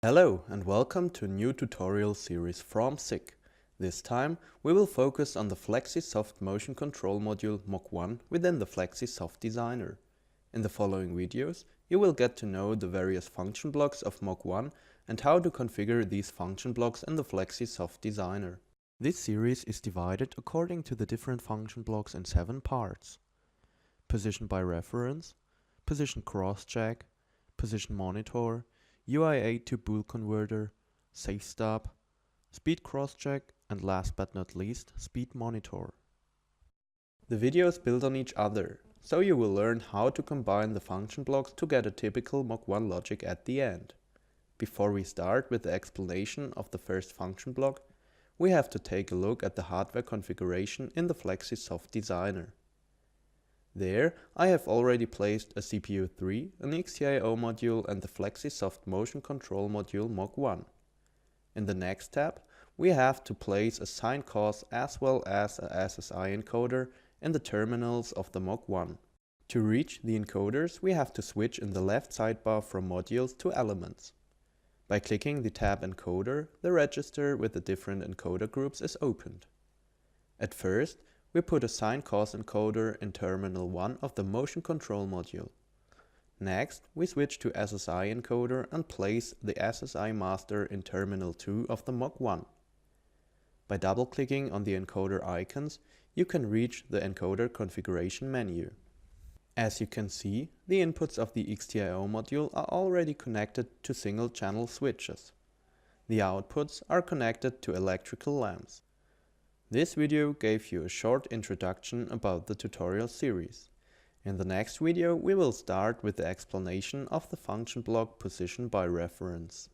Hello and welcome to a new tutorial series from SICK. This time we will focus on the FlexiSoft motion control module Mach1 within the FlexiSoft Designer. In the following videos you will get to know the various function blocks of Mach1 and how to configure these function blocks in the FlexiSoft Designer. This series is divided according to the different function blocks in 7 parts. Position by reference, position cross-check, position monitor, UIA to bool converter, safe stop, speed crosscheck, and last but not least, speed monitor. The videos build on each other, so you will learn how to combine the function blocks to get a typical Mach1 logic at the end. Before we start with the explanation of the first function block, we have to take a look at the hardware configuration in the FlexiSoft Designer. There, I have already placed a CPU3, an XTIO module and the FlexiSoft motion control module Mach1. In the next tab, we have to place a sine cos as well as a SSI encoder in the terminals of the Mach1. To reach the encoders, we have to switch in the left sidebar from modules to elements. By clicking the tab encoder, the register with the different encoder groups is opened. At first, we put a sine cos encoder in terminal 1 of the motion control module. Next, we switch to SSI encoder and place the SSI master in terminal 2 of the Mach1. By double-clicking on the encoder icons, you can reach the encoder configuration menu. As you can see, the inputs of the XTIO module are already connected to single-channel switches. The outputs are connected to electrical lamps. This video gave you a short introduction about the tutorial series. In the next video we will start with the explanation of the function block position by reference.